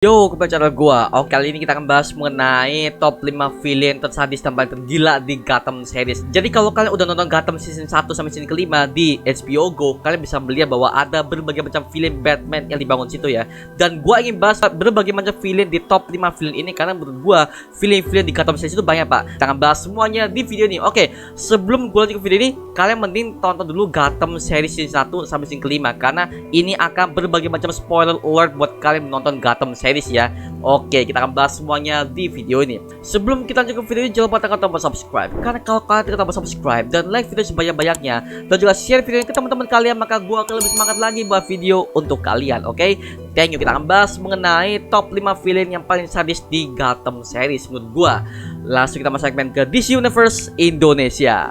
Yo, kembali channel gua. Oke, kali ini kita akan bahas mengenai top 5 villain tersadis dan paling tergila di Gotham series. Jadi kalau kalian udah nonton Gotham season 1 sampai season kelima di HBO Go, kalian bisa melihat bahwa ada berbagai macam villain Batman yang dibangun situ ya. Dan gua ingin bahas berbagai macam villain di top 5 villain ini karena menurut gua villain-villain di Gotham series itu banyak, Pak. Kita akan bahas semuanya di video ini. Oke, sebelum gua lanjut ke video ini, kalian mending tonton dulu Gotham series season 1 sampai season kelima karena ini akan berbagai macam spoiler alert buat kalian menonton Gotham series ya. Oke, kita akan bahas semuanya di video ini. Sebelum kita lanjut ke video ini, jangan lupa tekan tombol subscribe. Karena kalau kalian tekan tombol subscribe dan like video sebanyak-banyaknya dan juga share video ini ke teman-teman kalian, maka gua akan lebih semangat lagi buat video untuk kalian. Oke, thank you. Kita akan bahas mengenai top 5 villain yang paling sadis di Gotham series menurut gua. Langsung kita masuk segmen ke DC Universe Indonesia.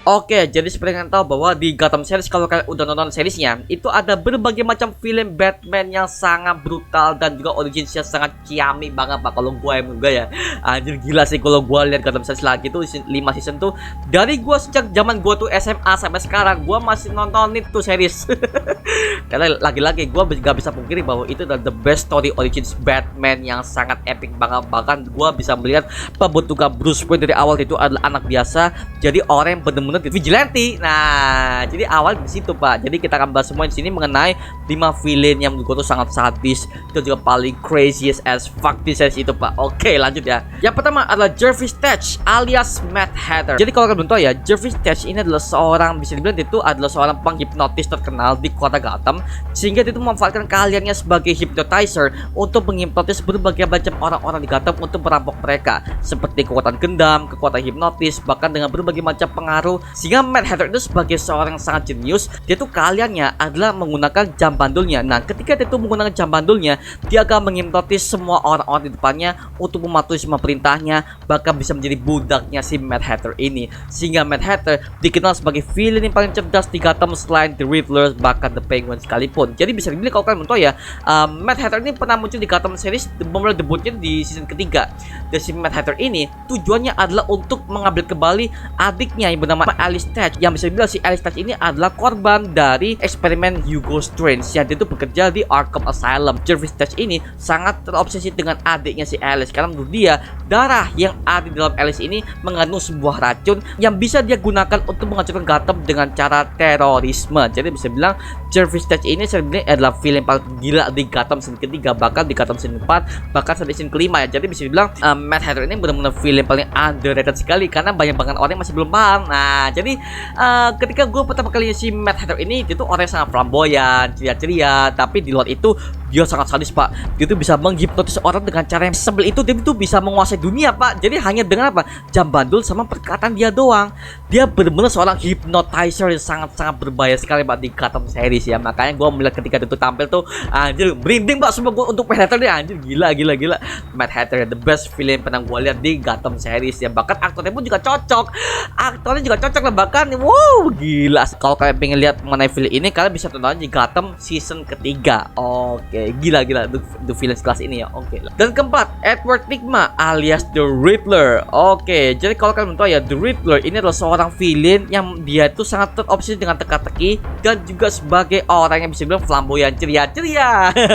Oke, jadi seperti kalian tahu bahwa di Gotham series, kalau kalian udah nonton seriesnya, itu ada berbagai macam film Batman yang sangat brutal dan juga originnya sangat ciamik banget, Pak. Kalau gue emang ya, anjir gila sih kalau gue lihat Gotham series lagi tuh 5 season tuh. Dari gue sejak zaman gue tuh SMA sampai sekarang, gue masih nonton itu series. Karena lagi-lagi gue gak bisa pungkiri bahwa itu adalah the best story origins Batman yang sangat epic banget. Bahkan gue bisa melihat pembentukan Bruce Wayne dari awal itu adalah anak biasa, jadi orang yang benar-benar vigilante. Nah, jadi awal di situ, Pak. Jadi kita akan bahas semua di sini mengenai 5 villain yang menurut gue tuh sangat sadis, itu juga paling craziest as fuck di series itu, Pak. Oke, lanjut ya. Yang pertama adalah Jervis Tetch alias Mad Hatter. Jadi kalau kalian belum tahu ya, Jervis Tetch ini adalah seorang, bisa dibilang itu adalah seorang penghipnotis terkenal di kota Gotham, sehingga dia itu memanfaatkan keahliannya sebagai hypnotizer untuk menghipnotis berbagai macam orang-orang di Gotham untuk merampok mereka, seperti kekuatan gendam, kekuatan hipnotis, bahkan dengan berbagai macam pengaruh. Sehingga Mad Hatter itu sebagai seorang yang sangat jenius, dia tuh keahliannya adalah menggunakan jam bandulnya. Nah, ketika dia tuh menggunakan jam bandulnya, dia akan menghipnotis semua orang-orang di depannya untuk mematuhi semua perintahnya, bahkan bisa menjadi budaknya si Mad Hatter ini. Sehingga Mad Hatter dikenal sebagai villain yang paling cerdas di Gotham selain The Riddler, bahkan The Penguin sekalipun. Jadi bisa dibilang kalau kalian tahu ya, Mad Hatter ini pernah muncul di Gotham series, mulai debutnya di season ketiga. Dan si Mad Hatter ini tujuannya adalah untuk mengambil kembali adiknya yang bernama Alice Tetch, yang bisa dibilang si Alice Tetch ini adalah korban dari eksperimen Hugo Strange yang dia itu bekerja di Arkham Asylum. Jervis Tetch ini sangat terobsesi dengan adiknya si Alice karena menurut dia darah yang ada di dalam Alice ini mengandung sebuah racun yang bisa dia gunakan untuk menghancurkan Gotham dengan cara terorisme. Jadi bisa bilang Jervis Tetch ini sebenarnya adalah villain paling gila di Gotham season ketiga, bahkan di Gotham season 4, bahkan sampai season kelima ya. Jadi bisa dibilang Mad Hatter ini benar-benar villain paling underrated sekali karena banyak banget orang yang masih belum paham. Nah, jadi ketika gue pertama kali si Mad Hatter ini, dia tuh orang yang sangat flamboyan, ceria-ceria, tapi di luar itu dia sangat sadis, Pak. Dia tuh bisa menghipnotis orang dengan cara yang sebel itu. Dia tuh bisa menguasai dunia, Pak. Jadi hanya dengan apa? Jam bandul sama perkataan dia doang. Dia benar-benar seorang hypnotizer yang sangat-sangat berbahaya sekali, Pak, di Gotham series ya. Makanya gue melihat ketika dia tuh tampil tuh, anjir merinding, Pak, semua gue untuk Mad Hatter nih, anjir gila. Mad Hatter the best villain pernah gue lihat di Gotham series ya. Bahkan aktornya pun juga cocok. Aktornya juga cocok lah, bahkan wow gila. Kalau kalian pengen lihat mengenai film ini, kalian bisa tonton di Gotham season ketiga. Oke, gila the villain kelas ini ya. Oke. Dan keempat, Edward Nygma alias The Riddler. Oke, jadi kalau kalian tahu ya, The Riddler ini adalah seorang villain yang dia itu sangat terobsesi dengan teka-teki dan juga sebagai orang yang bisa bilang flamboyan, ceria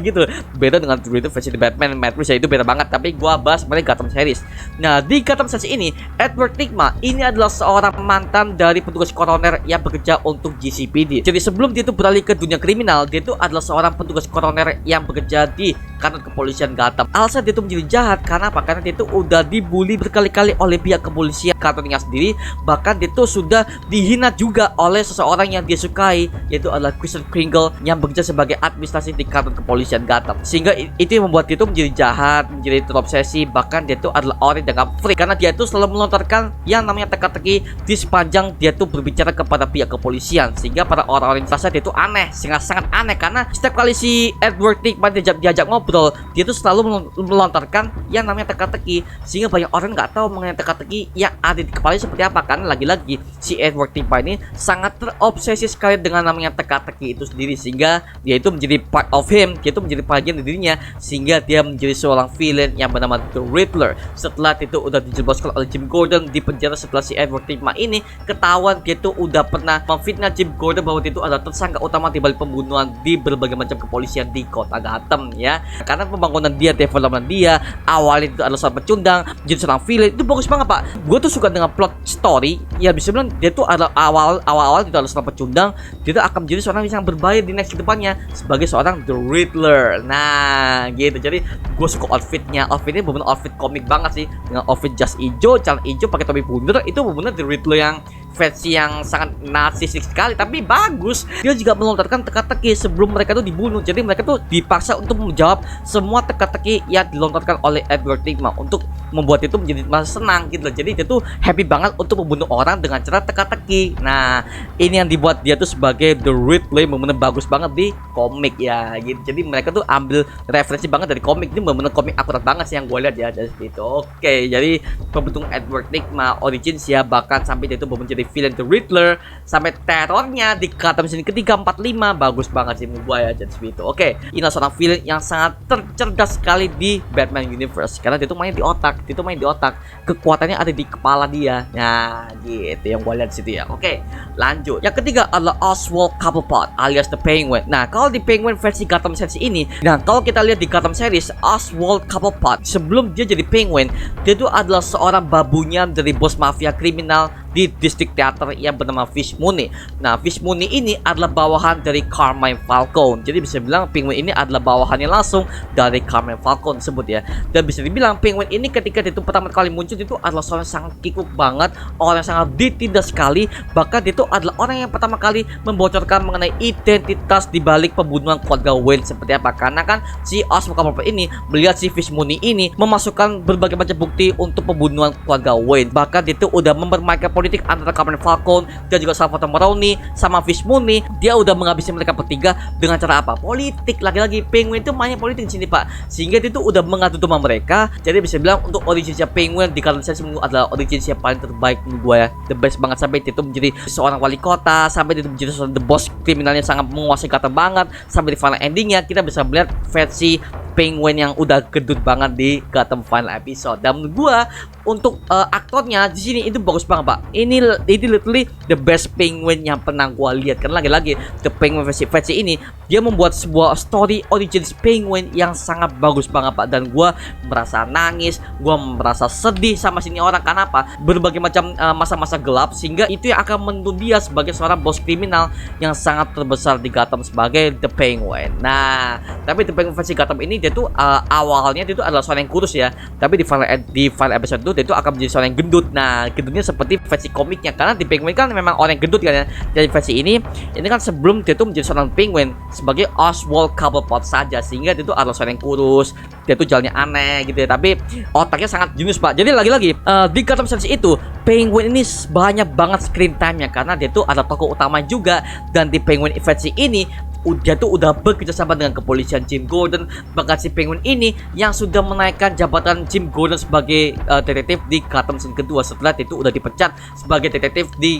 gitu. Beda dengan The Riddler versi The Batman Matrix ya, itu beda banget. Tapi gua bahas mengenai Gotham series. Nah, di Gotham series ini, Edward Nygma ini adalah seorang mantan dari petugas koroner yang bekerja untuk GCPD. Jadi sebelum dia itu beralih ke dunia kriminal, dia itu adalah seorang petugas koroner yang bekerja di kantor kepolisian Gotham. Alasan dia itu menjadi jahat karena apa? Karena dia itu udah dibully berkali-kali oleh pihak kepolisian kantornya sendiri. Bahkan dia itu sudah dihina juga oleh seseorang yang dia sukai, yaitu adalah Kristen Kringle yang bekerja sebagai administrasi di kantor kepolisian Gotham. Sehingga itu yang membuat dia itu menjadi jahat, menjadi terobsesi. Bahkan dia itu adalah orang yang dianggap freak karena dia itu selalu melontarkan yang namanya teka-teki di sepanjang dia tuh berbicara kepada pihak kepolisian, sehingga para orang-orang yang merasa dia itu aneh, sangat aneh karena setiap kali si Edward Edward Nygma diajak ngobrol, dia tuh selalu melontarkan yang namanya teka-teki, sehingga banyak orang nggak tahu mengenai teka-teki yang ada di kepalanya seperti apa. Karena lagi-lagi si Edward Nygma ini sangat terobsesi sekali dengan namanya teka-teki itu sendiri, sehingga dia itu menjadi part of him, dia itu menjadi bagian dari dirinya, sehingga dia menjadi seorang villain yang bernama The Riddler. Setelah itu udah dijebloskan oleh Jim Gordon di penjara setelah si Edward Nygma ini ketahuan dia tuh udah pernah memfitnah Jim Gordon bahwa dia itu adalah tersangka utama di balik pembunuhan di berbagai macam kepolisian di kota Gotham ya. Karena pembangunan dia, development dia awalnya itu adalah seorang pecundang, jadi seorang villain, itu bagus banget pak. Gue tuh suka dengan plot story ya, bisa bilang dia tuh adalah awal itu adalah seorang pecundang, dia tuh akan menjadi seorang yang berbahaya di next kedepannya sebagai seorang The Riddler. Nah gitu, jadi gue suka outfitnya bener-bener outfit komik banget sih, dengan outfit jas hijau, celana hijau, pakai topi bundar, itu bener-bener The Riddler yang versi yang sangat narsistik sekali, tapi bagus. Dia juga melontarkan teka-teki sebelum mereka tuh dibunuh, jadi mereka tuh dipaksa untuk menjawab semua teka-teki yang dilontarkan oleh Edward Nygma untuk membuat itu menjadi merasa senang gitu loh. Jadi dia tuh happy banget untuk membunuh orang dengan cara teka-teki. Nah ini yang dibuat dia tuh sebagai The Riddler bener-bener bagus banget di komik ya gitu. Jadi mereka tuh ambil referensi banget dari komik, ini bener-bener komik akurat banget sih yang gue lihat ya dari situ. Oke, jadi pembentuk Edward Nygma origins ya, bahkan sampai dia tuh menjadi villain The Riddler, sampai terornya di Gotham sini ketiga 45, bagus banget sih menurut gue ya jadi seperti itu. Oke, ini seorang villain yang sangat cerdas sekali di Batman Universe karena dia tuh main di otak, kekuatannya ada di kepala dia. Nah gitu yang gue lihat situ ya. Oke, lanjut. Yang ketiga adalah Oswald Cobblepot alias The Penguin. Nah kalau di Penguin versi Gotham series ini, nah kalau kita lihat di Gotham series, Oswald Cobblepot sebelum dia jadi Penguin, dia tuh adalah seorang babunya dari bos mafia kriminal di distrik teater yang bernama Fish Mooney. Nah, Fish Mooney ini adalah bawahan dari Carmine Falcone. Jadi bisa bilang Penguin ini adalah bawahannya langsung dari Carmine Falcone sebut ya. Dan bisa dibilang Penguin ini ketika itu pertama kali muncul itu adalah seorang yang sangat kikuk banget, orang yang sangat ditindas sekali. Bahkan itu adalah orang yang pertama kali membocorkan mengenai identitas di balik pembunuhan keluarga Wayne seperti apa. Karena kan si Oswald Cobblepot ini melihat si Fish Mooney ini memasukkan berbagai macam bukti untuk pembunuhan keluarga Wayne. Bahkan itu udah mempermainkan politik antara Carmine Falcone dan juga Salvatore Maroni sama Fish Mooney. Dia udah menghabisi mereka bertiga dengan cara apa? Politik. Lagi-lagi Penguin itu mainnya politik di sini pak, sehingga dia tuh udah mengadu domba mereka. Jadi bisa bilang untuk originnya Penguin di Gotham City adalah origin yang paling terbaik menurut gue ya, the best banget. Sampai dia tuh menjadi seorang wali kota, sampai dia tuh menjadi seorang the boss kriminalnya sangat menguasai Gotham banget, sampai di final endingnya kita bisa melihat versi Penguin yang udah gendut banget di Gotham final episode. Dan menurut gua untuk aktornya di sini itu bagus banget pak. Ini literally the best Penguin yang pernah gua lihat. Karena lagi-lagi the Penguin versi ini dia membuat sebuah story origins Penguin yang sangat bagus banget pak. Dan gua merasa nangis, gua merasa sedih sama sini orang. Karena apa? Berbagai macam masa-masa gelap, sehingga itu yang akan menuntut dia sebagai seorang bos kriminal yang sangat terbesar di Gotham sebagai the Penguin. Nah, tapi the Penguin versi Gotham ini dia tuh awalnya dia tuh adalah seorang yang kurus ya, tapi di final episode itu dia tuh akan menjadi seorang yang gendut. Nah gendutnya seperti versi komiknya, karena di Penguin kan memang orang yang gendut kan ya. Jadi versi ini kan sebelum dia tuh menjadi seorang Penguin sebagai Oswald Cobblepot saja, sehingga dia tuh adalah seorang yang kurus, dia tuh jalannya aneh gitu ya, tapi otaknya sangat jenius pak. Jadi lagi-lagi di Gotham City itu Penguin ini banyak banget screen time-nya karena dia tuh ada tokoh utama juga. Dan di Penguin versi ini dia tuh udah bekerja sama dengan kepolisian Jim Gordon. Bahkan si Penguin ini yang sudah menaikkan jabatan Jim Gordon sebagai detektif di Gotham Scene kedua setelah itu udah dipecat sebagai detektif di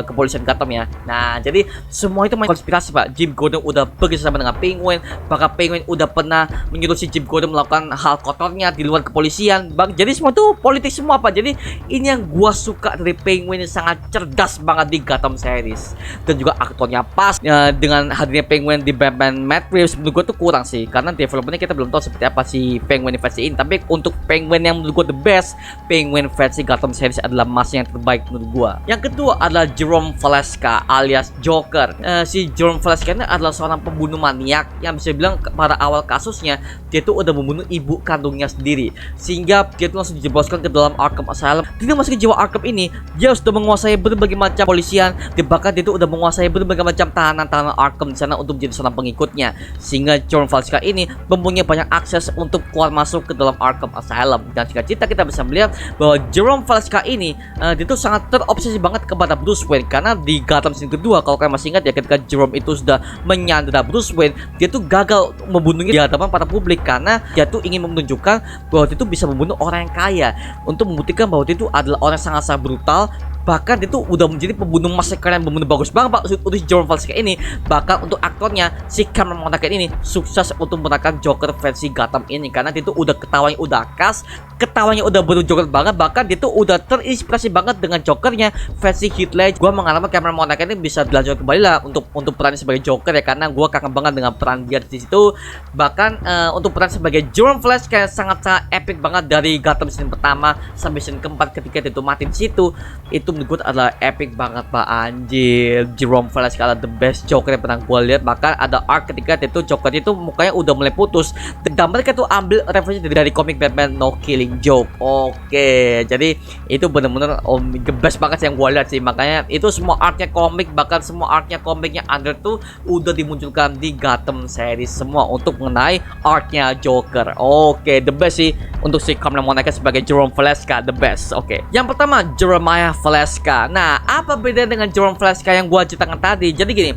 kepolisian Gotham ya. Nah jadi semua itu main konspirasi pak. Jim Gordon udah bekerja sama dengan Penguin, bahkan Penguin udah pernah menyuruh si Jim Gordon melakukan hal kotornya di luar kepolisian bang. Jadi semua itu politik semua pak. Jadi ini yang gua suka dari Penguin, yang sangat cerdas banget di Gotham series. Dan juga aktornya pas dengan hadirnya Penguin di Batman Matt Reeves menurut gue tuh kurang sih, karena developernya kita belum tahu seperti apa si Penguin versi ini. Tapi untuk Penguin yang menurut gue the best, Penguin versi Gotham series adalah masih yang terbaik menurut gue. Yang kedua adalah Jerome Valeska alias Joker. Si Jerome Valeska ini adalah seorang pembunuh maniak yang bisa bilang pada awal kasusnya dia tuh udah membunuh ibu kandungnya sendiri, sehingga dia tuh langsung dijebloskan ke dalam Arkham Asylum. Dia memasuki jiwa Arkham ini, dia sudah menguasai berbagai macam polisian, bahkan dia tuh udah menguasai berbagai macam tahanan-tahanan Arkham di sana untuk menjadi seorang pengikutnya, sehingga Jerome Valska ini mempunyai banyak akses untuk keluar masuk ke dalam Arkham Asylum. Dan jika kita bisa melihat bahwa Jerome Valska ini dia tuh sangat terobsesi banget kepada Bruce Wayne, karena di Gotham scene kedua, kalau kalian masih ingat ya, ketika Jerome itu sudah menyandera Bruce Wayne, dia tuh gagal membunuhnya di hadapan para publik karena dia tuh ingin menunjukkan bahwa dia tuh bisa membunuh orang yang kaya, untuk membuktikan bahwa dia tuh adalah orang yang sangat brutal. Bahkan dia tuh udah menjadi pembunuh massacre yang membunuh bagus banget Pak untuk Jerome Valska ini. Bahkan untuk aktornya si Cameron Monaghan ini sukses untuk memenangkan Joker versi Gotham ini, karena dia tuh udah ketawanya udah khas, ketawanya udah baru Joker banget. Bahkan dia tuh udah terinspirasi banget dengan Jokernya versi Heath Ledger. Gua mengharapkan Cameron Monaghan ini bisa dilanjutkan kembali lah untuk perannya sebagai Joker ya, karena gua kangen banget dengan peran dia di situ. Bahkan untuk peran sebagai Jerome Valska sangat epic banget dari Gotham scene pertama sampai scene keempat ketika dia tuh mati di situ. Itu menurut gue adalah epic banget Pak, anjir. Jerome Valska adalah the best Joker yang pernah gue lihat. Bahkan ada arc ketika itu Joker itu mukanya udah mulai putus, dan mereka tuh ambil referensi dari komik Batman No Killing Joke. Oke, jadi itu bener-bener the best banget yang gue lihat sih. Makanya itu semua artnya komik, bahkan semua artnya komiknya Under tuh udah dimunculkan di Gotham series semua untuk mengenai artnya Joker. Oke, the best sih untuk si Cameron Monaghan sebagai Jerome Valska, the best. Oke, yang pertama Jeremiah Valska. Nah, apa beda dengan Jerome Valska yang gua ceritakan tadi? Jadi gini,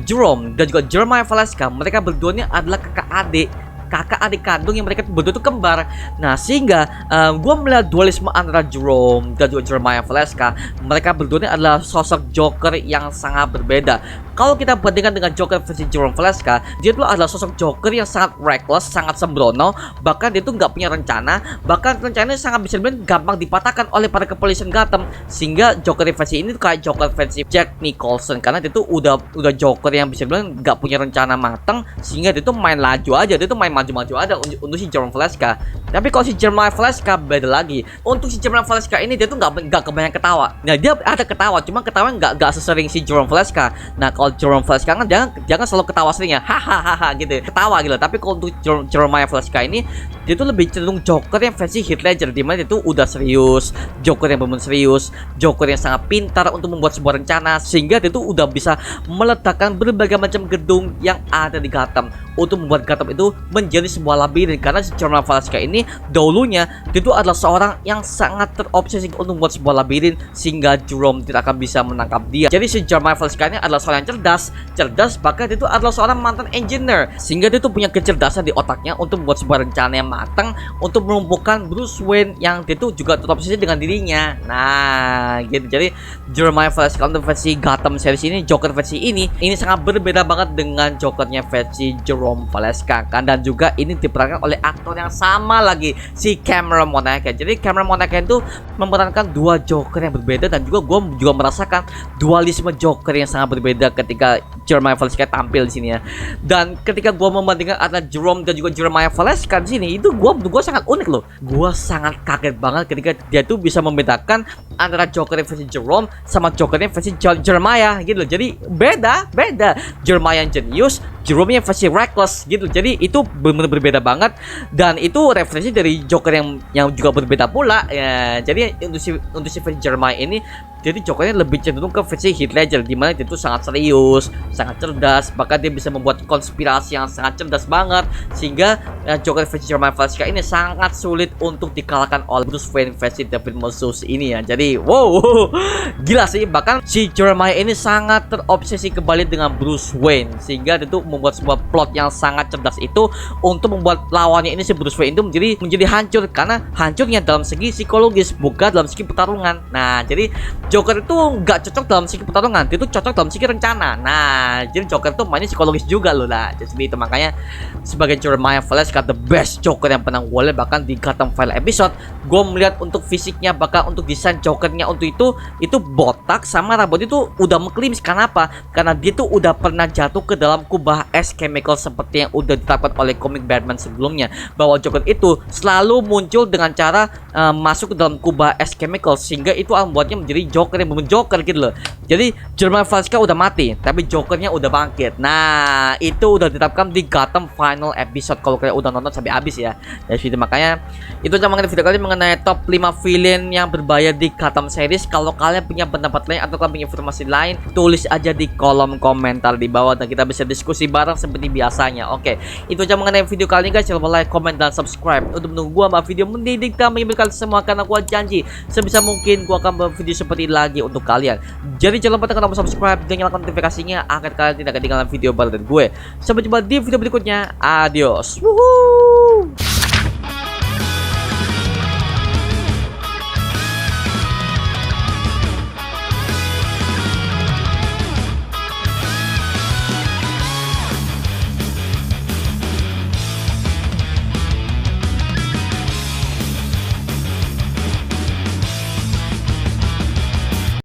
Jerome dan juga Jeremiah Valska, mereka berdua ini adalah kakak adik kandung yang mereka berdua itu kembar. Nah, sehingga gue melihat dualisme antara Jerome dan juga Jeremiah Valska. Mereka berdua ini adalah sosok Joker yang sangat berbeda. Kalau kita bandingkan dengan Joker versi Jerome Valska, dia itu adalah sosok Joker yang sangat reckless, sangat sembrono. Bahkan dia itu nggak punya rencana. Bahkan rencananya sangat bisa dibilang gampang dipatahkan oleh para kepolisian Gotham. Sehingga Joker versi ini kayak Joker versi Jack Nicholson, karena dia itu udah Joker yang bisa dibilang nggak punya rencana matang, sehingga dia itu main laju aja, dia itu main maju-maju ada untuk si Jerome Valska. Tapi kalau si Jeremiah Valska beda lagi. Untuk si Jeremiah Valska ini dia tuh nggak kebanyakan ketawa. Nah, dia ada ketawa, cuma ketawa nggak sesering si Jerome Valska. Nah, kalau Jerome Valska kan jangan selalu ketawa seringnya, hahaha gitu, ketawa gitu. Tapi kalau untuk Jeremiah Valska ini, dia tuh lebih cenderung Joker yang versi Heath Ledger, dimana dia tuh udah serius, Joker yang benar serius, Joker yang sangat pintar untuk membuat sebuah rencana, sehingga dia tuh udah bisa meletakkan berbagai macam gedung yang ada di Gotham untuk membuat Gotham itu menjadi sebuah labirin. Karena si Jeremiah Valska ini dahulunya dia tuh adalah seorang yang sangat terobsesi untuk membuat sebuah labirin, sehingga Jerome tidak akan bisa menangkap dia. Jadi si Jeremiah Valska ini adalah seorang yang cerdas, bahkan dia itu adalah seorang mantan engineer, sehingga dia tuh punya kecerdasan di otaknya untuk membuat sebuah rencana yang matang untuk melumpuhkan Bruce Wayne yang dia tuh juga terobsesi dengan dirinya. Nah, gitu. Jadi Jeremiah Valska untuk versi Gotham series ini, Joker versi ini sangat berbeda banget dengan Jokernya versi Jerome Valska kan. Dan juga ini diperankan oleh aktor yang sama lagi, si Cameron Monaghan. Jadi Cameron Monaghan itu memerankan dua Joker yang berbeda, dan juga gue juga merasakan dualisme Joker yang sangat berbeda ketika Jeremiah Valska tampil di sini ya. Dan ketika gue membandingkan antara Jerome dan juga Jeremiah Valska di sini, itu gue sangat unik loh. Gue sangat kaget banget ketika dia tuh bisa membedakan antara Joker versi Jerome sama Joker versi Jeremiah gitu loh. Jadi beda. Jeremiah yang jenius, Jerome yang versi reckless gitu. Jadi itu benar-benar berbeda banget, dan itu referensi dari Joker yang juga berbeda pula ya. Jadi untuk si versi Jeremiah ini, jadi Jokernya lebih cenderung ke versi Heath Ledger, dimana dia itu sangat serius, sangat cerdas, bahkan dia bisa membuat konspirasi yang sangat cerdas banget, sehingga Joker versi Jeremiah Valska ini sangat sulit untuk dikalahkan oleh Bruce Wayne versi David Morales ini ya. Jadi wow, gila sih. Bahkan si Jeremiah ini sangat terobsesi kembali dengan Bruce Wayne, sehingga dia tuh membuat sebuah plot yang sangat cerdas itu untuk membuat lawannya ini, si Bruce Wayne itu menjadi hancur, karena hancurnya dalam segi psikologis, bukan dalam segi pertarungan. Nah, jadi Joker itu nggak cocok dalam segi pertarungan, itu cocok dalam segi rencana. Nah, jadi Joker tuh mainnya psikologis juga loh lah. Jadi itu makanya sebagai Jeremiah Valska the best Joker yang pernah gue lihat. Bahkan di Gotham File episode, gue melihat untuk fisiknya, bahkan untuk desain Jokernya untuk itu botak sama rambut itu udah mengklimis. Kenapa? Karena dia tuh udah pernah jatuh ke dalam kubah kubah es chemical seperti yang udah ditetapkan oleh komik Batman sebelumnya, bahwa Joker itu selalu muncul dengan cara masuk ke dalam kubah es chemical, sehingga itu membuatnya menjadi Joker yang benar Joker gitu loh. Jadi German Valska udah mati, tapi Jokernya udah bangkit. Nah, itu udah ditetapkan di Gotham Final Episode kalau kalian udah nonton sampai habis ya. Dari situ makanya itu aja mengenai video kali mengenai top 5 villain yang berbahaya di Gotham series. Kalau kalian punya pendapat lain atau kalian punya informasi lain, tulis aja di kolom komentar di bawah dan kita bisa diskusi bareng seperti biasanya. Oke, itu aja mengenai video kali ini guys. Jangan lupa like, comment, dan subscribe untuk menunggu gua sama video mendidik dan menghibur kalian semua, karena gua janji sebisa mungkin gua akan membuat video seperti ini lagi untuk kalian. Jadi jangan lupa tekan tombol subscribe dan nyalakan notifikasinya agar kalian tidak ketinggalan video baru dari gue. Sampai jumpa di video berikutnya. Adios. Woohoo.